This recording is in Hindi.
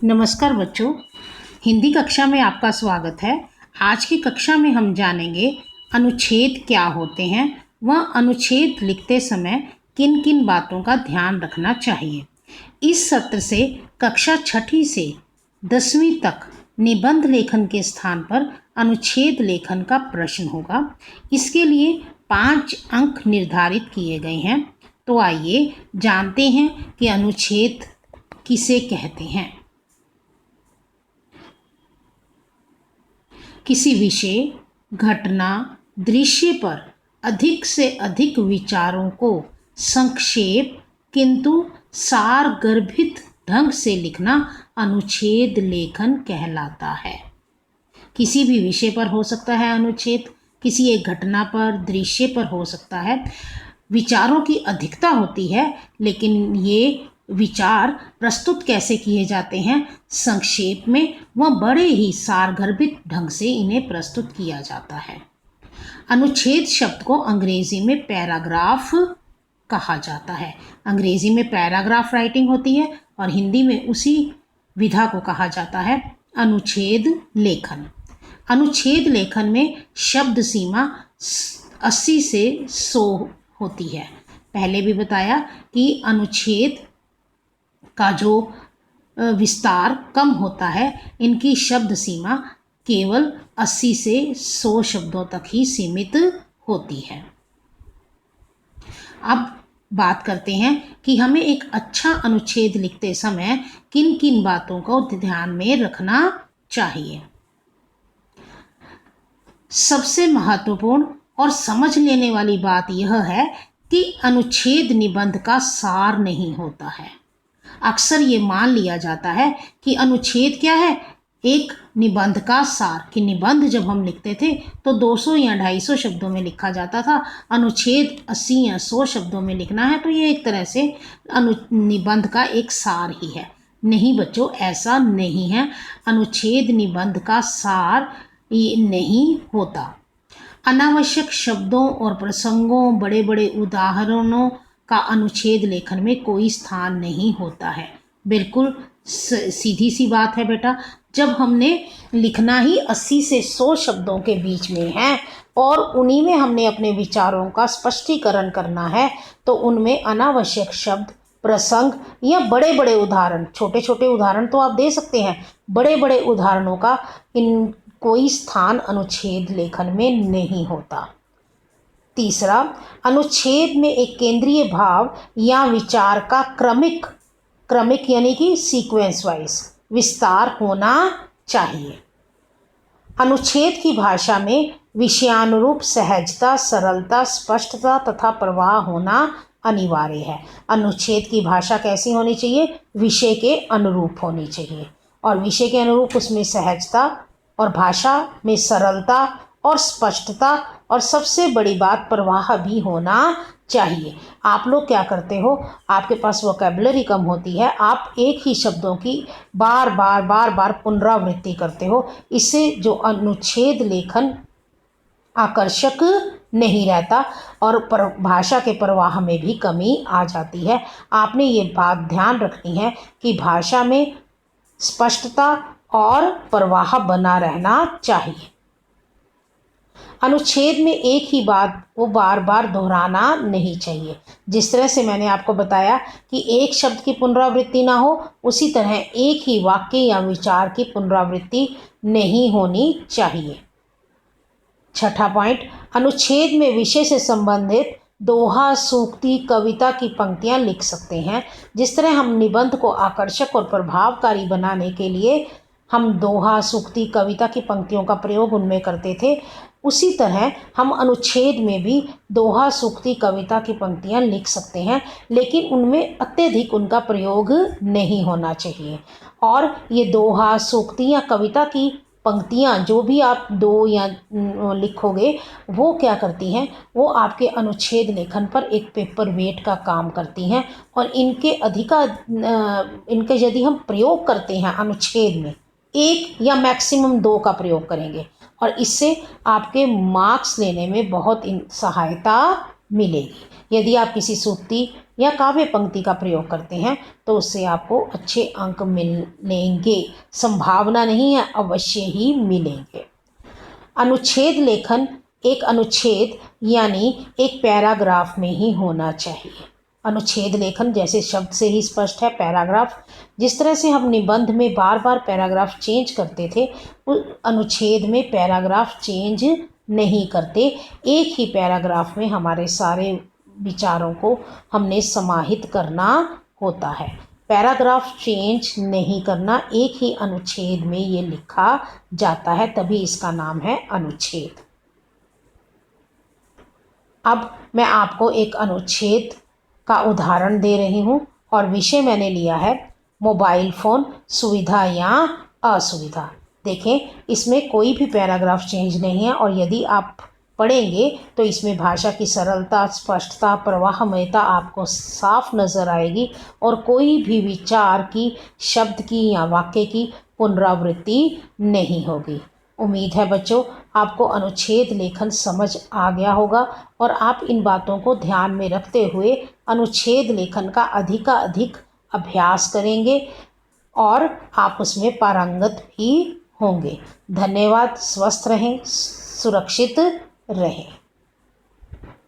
नमस्कार बच्चों, हिंदी कक्षा में आपका स्वागत है। आज की कक्षा में हम जानेंगे अनुच्छेद क्या होते हैं, वह अनुच्छेद लिखते समय किन किन बातों का ध्यान रखना चाहिए। इस सत्र से कक्षा 6ठी से 10वीं तक निबंध लेखन के स्थान पर अनुच्छेद लेखन का प्रश्न होगा। इसके लिए 5 अंक निर्धारित किए गए हैं। तो आइए जानते हैं कि अनुच्छेद किसे कहते हैं। किसी विषय, घटना, दृश्य पर अधिक से अधिक विचारों को संक्षेप किंतु सारगर्भित ढंग से लिखना अनुच्छेद लेखन कहलाता है। किसी भी विषय पर हो सकता है अनुच्छेद, किसी एक घटना पर, दृश्य पर हो सकता है। विचारों की अधिकता होती है, लेकिन ये विचार प्रस्तुत कैसे किए जाते हैं, संक्षेप में व बड़े ही सारगर्भित ढंग से इन्हें प्रस्तुत किया जाता है। अनुच्छेद शब्द को अंग्रेजी में पैराग्राफ कहा जाता है। अंग्रेजी में पैराग्राफ राइटिंग होती है और हिंदी में उसी विधा को कहा जाता है अनुच्छेद लेखन। अनुच्छेद लेखन में शब्द सीमा 80 से 100 होती है। पहले भी बताया कि अनुच्छेद का जो विस्तार कम होता है, इनकी शब्द सीमा केवल 80 से 100 शब्दों तक ही सीमित होती है। अब बात करते हैं कि हमें एक अच्छा अनुच्छेद लिखते समय किन किन बातों को ध्यान में रखना चाहिए। सबसे महत्वपूर्ण और समझ लेने वाली बात यह है कि अनुच्छेद निबंध का सार नहीं होता है। अक्सर ये मान लिया जाता है कि अनुच्छेद क्या है, एक निबंध का सार। कि निबंध जब हम लिखते थे तो 200 या 250 शब्दों में लिखा जाता था। अनुच्छेद 80 या 100 शब्दों में लिखना है तो ये एक तरह से निबंध का एक सार ही है। नहीं बच्चों, ऐसा नहीं है। अनुच्छेद निबंध का सार ये नहीं होता। अनावश्यक शब्दों और प्रसंगों, बड़े बड़े उदाहरणों का अनुच्छेद लेखन में कोई स्थान नहीं होता है। बिल्कुल सीधी सी बात है बेटा। जब हमने लिखना ही 80 से 100 शब्दों के बीच में है और उन्हीं में हमने अपने विचारों का स्पष्टीकरण करना है, तो उनमें अनावश्यक शब्द, प्रसंग या बड़े बड़े उदाहरण, छोटे छोटे उदाहरण तो आप दे सकते हैं, बड़े बड़े उदाहरणों का इन कोई स्थान अनुच्छेद लेखन में नहीं होता। तीसरा, अनुच्छेद में एक केंद्रीय भाव या विचार का क्रमिक यानी कि सीक्वेंस वाइज विस्तार होना चाहिए। अनुच्छेद की भाषा में विषयानुरूप सहजता, सरलता, स्पष्टता तथा प्रवाह होना अनिवार्य है। अनुच्छेद की भाषा कैसी होनी चाहिए? विषय के अनुरूप होनी चाहिए। और विषय के अनुरूप उसमें सहजता और भाषा में सरलता और स्पष्टता और सबसे बड़ी बात प्रवाह भी होना चाहिए। आप लोग क्या करते हो, आपके पास वोकैबुलरी कम होती है, आप एक ही शब्दों की बार बार पुनरावृत्ति करते हो। इससे जो अनुच्छेद लेखन आकर्षक नहीं रहता और भाषा के प्रवाह में भी कमी आ जाती है। आपने ये बात ध्यान रखनी है कि भाषा में स्पष्टता और प्रवाह बना रहना चाहिए। अनुच्छेद में एक ही बात को बार बार दोहराना नहीं चाहिए। जिस तरह से मैंने आपको बताया कि एक शब्द की पुनरावृत्ति ना हो, उसी तरह एक ही वाक्य या विचार की पुनरावृत्ति नहीं होनी चाहिए। छठा पॉइंट, अनुच्छेद में विषय से संबंधित दोहा, सूक्ति, कविता की पंक्तियां लिख सकते हैं। जिस तरह हम निबंध को आकर्षक और प्रभावकारी बनाने के लिए हम दोहा, सूक्ति, कविता की पंक्तियों का प्रयोग उनमें करते थे, उसी तरह हम अनुच्छेद में भी दोहा, सूक्ति, कविता की पंक्तियां लिख सकते हैं, लेकिन उनमें अत्यधिक उनका प्रयोग नहीं होना चाहिए। और ये दोहा, सूक्ति या कविता की पंक्तियां जो भी आप दो या लिखोगे, वो क्या करती हैं, वो आपके अनुच्छेद लेखन पर एक पेपर वेट का काम करती हैं। और इनके यदि हम प्रयोग करते हैं अनुच्छेद में, 1 या मैक्सिमम 2 का प्रयोग करेंगे और इससे आपके मार्क्स लेने में बहुत सहायता मिलेगी। यदि आप किसी सूक्ति या काव्य पंक्ति का प्रयोग करते हैं तो उससे आपको अच्छे अंक मिलेंगे। संभावना नहीं है, अवश्य ही मिलेंगे। अनुच्छेद लेखन एक अनुच्छेद यानी एक पैराग्राफ में ही होना चाहिए। अनुच्छेद लेखन जैसे शब्द से ही स्पष्ट है, पैराग्राफ। जिस तरह से हम निबंध में बार बार पैराग्राफ चेंज करते थे, उस अनुच्छेद में पैराग्राफ चेंज नहीं करते। एक ही पैराग्राफ में हमारे सारे विचारों को हमने समाहित करना होता है। पैराग्राफ चेंज नहीं करना, एक ही अनुच्छेद में ये लिखा जाता है, तभी इसका नाम है अनुच्छेद। अब मैं आपको एक अनुच्छेद का उदाहरण दे रही हूँ और विषय मैंने लिया है मोबाइल फ़ोन, सुविधा या असुविधा। देखें, इसमें कोई भी पैराग्राफ चेंज नहीं है और यदि आप पढ़ेंगे तो इसमें भाषा की सरलता, स्पष्टता, प्रवाहमयता आपको साफ नज़र आएगी और कोई भी विचार की, शब्द की या वाक्य की पुनरावृत्ति नहीं होगी। उम्मीद है बच्चों आपको अनुच्छेद लेखन समझ आ गया होगा और आप इन बातों को ध्यान में रखते हुए अनुच्छेद लेखन का अधिक अभ्यास करेंगे और आप उसमें पारंगत भी होंगे। धन्यवाद। स्वस्थ रहें, सुरक्षित रहें।